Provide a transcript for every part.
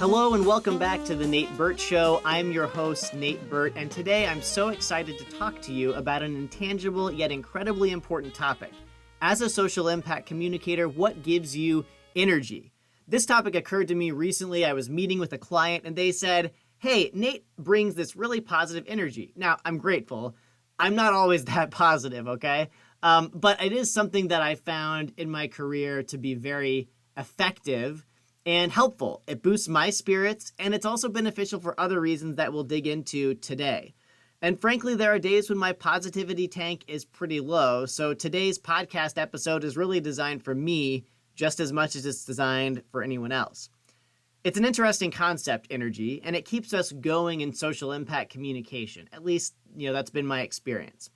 Hello and welcome back to the Nate Burt Show. I'm your host, Nate Burt, and today I'm so excited to talk to you about an intangible yet incredibly important topic. As a social impact communicator, what gives you energy? This topic occurred to me recently. I was meeting with a client and they said, hey, Nate brings this really positive energy. Now, I'm grateful. I'm not always that positive, okay? But it is something that I found in my career to be very effective and helpful. It boosts my spirits, and it's also beneficial for other reasons that we'll dig into today. And frankly, there are days when my positivity tank is pretty low, so today's podcast episode is really designed for me just as much as it's designed for anyone else. It's an interesting concept, energy, and it keeps us going in social impact communication. At least, that's been my experience.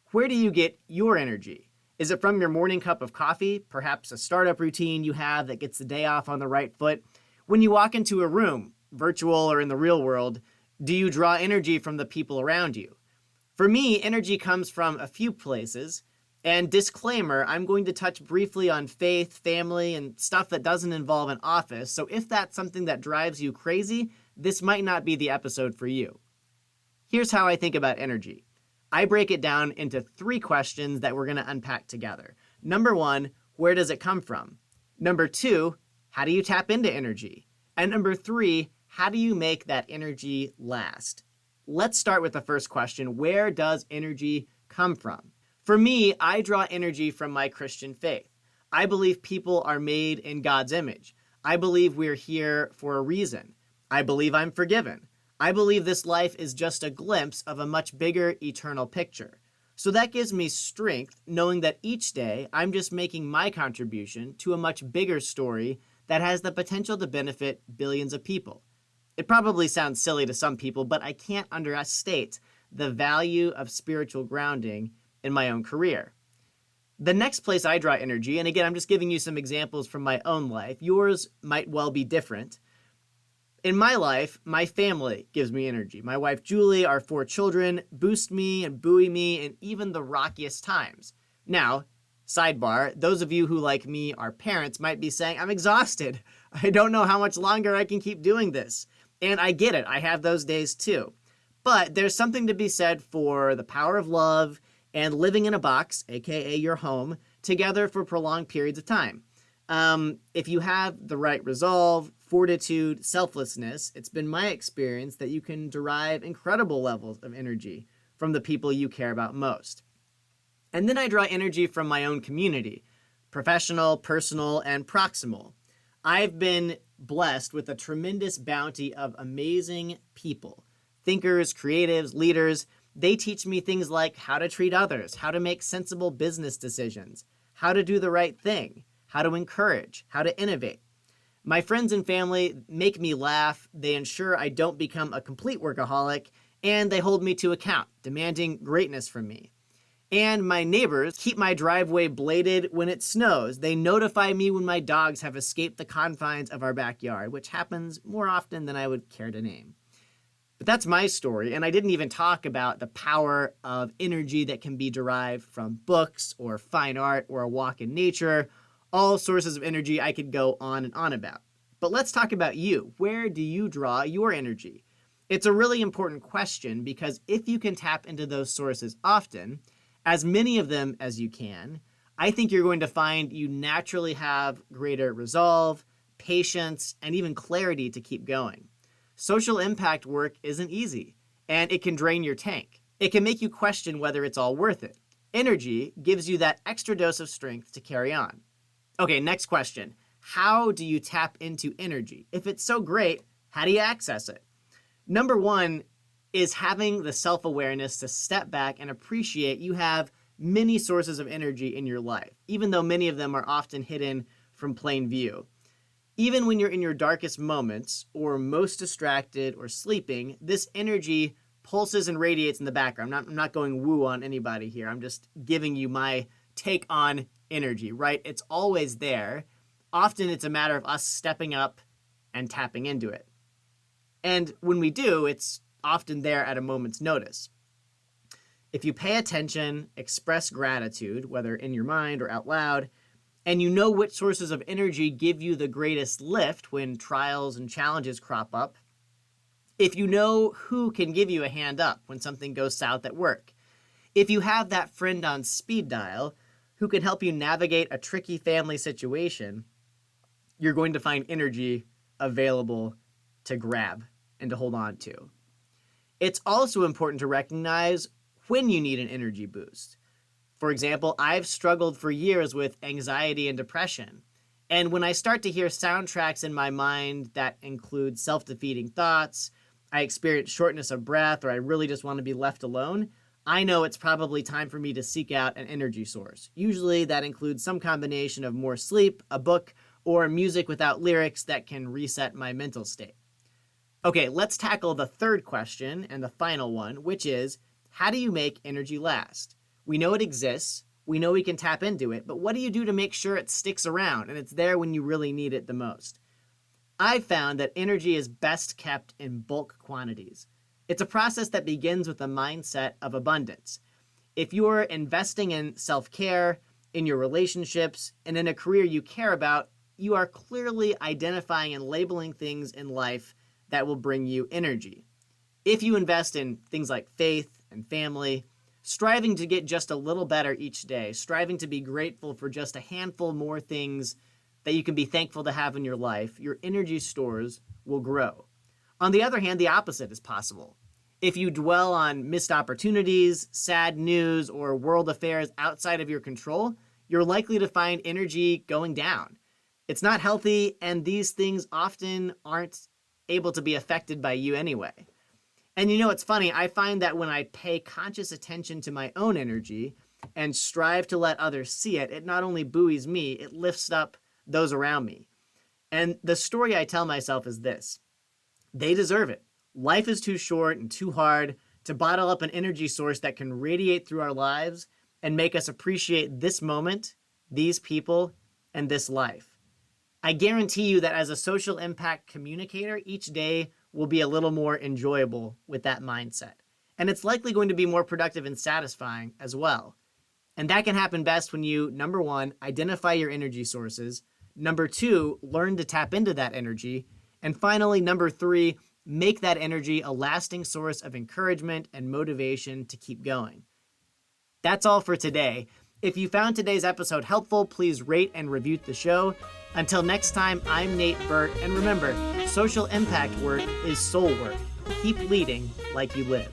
Where do you get your energy? Is it from your morning cup of coffee, perhaps a startup routine you have that gets the day off on the right foot? When you walk into a room, virtual or in the real world, do you draw energy from the people around you? For me, energy comes from a few places. And disclaimer, I'm going to touch briefly on faith, family, and stuff that doesn't involve an office. So if that's something that drives you crazy, this might not be the episode for you. Here's how I think about energy. I break it down into 3 questions that we're going to unpack together. Number 1, where does it come from? Number 2, how do you tap into energy? And number 3, how do you make that energy last? Let's start with the first question. Where does energy come from? For me, I draw energy from my Christian faith. I believe people are made in God's image. I believe we're here for a reason. I believe I'm forgiven. I believe this life is just a glimpse of a much bigger eternal picture. So that gives me strength knowing that each day I'm just making my contribution to a much bigger story that has the potential to benefit billions of people. It probably sounds silly to some people, but I can't understate the value of spiritual grounding in my own career. The next place I draw energy, and again, I'm just giving you some examples from my own life. Yours might well be different. In my life, my family gives me energy. My wife, Julie, our 4 children boost me and buoy me in even the rockiest times. Now, sidebar, those of you who, like me, are parents might be saying, I'm exhausted. I don't know how much longer I can keep doing this. And I get it. I have those days too. But there's something to be said for the power of love and living in a box, aka your home, together for prolonged periods of time. If you have the right resolve, fortitude, selflessness, it's been my experience that you can derive incredible levels of energy from the people you care about most. And then I draw energy from my own community, professional, personal, and proximal. I've been blessed with a tremendous bounty of amazing people, thinkers, creatives, leaders. They teach me things like how to treat others, how to make sensible business decisions, how to do the right thing, how to encourage, how to innovate. My friends and family make me laugh, they ensure I don't become a complete workaholic, and they hold me to account, demanding greatness from me. And my neighbors keep my driveway bladed when it snows. They notify me when my dogs have escaped the confines of our backyard, which happens more often than I would care to name. But that's my story, and I didn't even talk about the power of energy that can be derived from books or fine art or a walk in nature, all sources of energy I could go on and on about. But let's talk about you. Where do you draw your energy? It's a really important question because if you can tap into those sources often, as many of them as you can, I think you're going to find you naturally have greater resolve, patience, and even clarity to keep going. Social impact work isn't easy, and it can drain your tank. It can make you question whether it's all worth it. Energy gives you that extra dose of strength to carry on. Okay, next question. How do you tap into energy? If it's so great, how do you access it? Number 1 is having the self-awareness to step back and appreciate you have many sources of energy in your life, even though many of them are often hidden from plain view. Even when you're in your darkest moments or most distracted or sleeping, this energy pulses and radiates in the background. I'm not going woo on anybody here. I'm just giving you my take on energy, right? It's always there. Often it's a matter of us stepping up and tapping into it. And when we do, it's often there at a moment's notice. If you pay attention, express gratitude, whether in your mind or out loud, and you know which sources of energy give you the greatest lift when trials and challenges crop up, if you know who can give you a hand up when something goes south at work, if you have that friend on speed dial who can help you navigate a tricky family situation, you're going to find energy available to grab and to hold on to. It's also important to recognize when you need an energy boost. For example, I've struggled for years with anxiety and depression. And when I start to hear soundtracks in my mind that include self-defeating thoughts, I experience shortness of breath, or I really just want to be left alone, I know it's probably time for me to seek out an energy source. Usually that includes some combination of more sleep, a book, or music without lyrics that can reset my mental state. Okay, let's tackle the third question and the final one, which is, how do you make energy last? We know it exists, we know we can tap into it, but what do you do to make sure it sticks around and it's there when you really need it the most? I've found that energy is best kept in bulk quantities. It's a process that begins with a mindset of abundance. If you're investing in self-care, in your relationships, and in a career you care about, you are clearly identifying and labeling things in life that will bring you energy. If you invest in things like faith and family, striving to get just a little better each day, striving to be grateful for just a handful more things that you can be thankful to have in your life, your energy stores will grow. On the other hand, the opposite is possible. If you dwell on missed opportunities, sad news, or world affairs outside of your control, you're likely to find energy going down. It's not healthy, and these things often aren't able to be affected by you anyway. And you know, it's funny, I find that when I pay conscious attention to my own energy and strive to let others see it, it not only buoys me, it lifts up those around me. And the story I tell myself is this: they deserve it. Life is too short and too hard to bottle up an energy source that can radiate through our lives and make us appreciate this moment, these people, and this life. I guarantee you that as a social impact communicator, each day will be a little more enjoyable with that mindset. And it's likely going to be more productive and satisfying as well. And that can happen best when you, number one, identify your energy sources. Number two, learn to tap into that energy. And finally, number three, make that energy a lasting source of encouragement and motivation to keep going. That's all for today. If you found today's episode helpful, please rate and review the show. Until next time, I'm Nate Burt, and remember, social impact work is soul work. Keep leading like you live.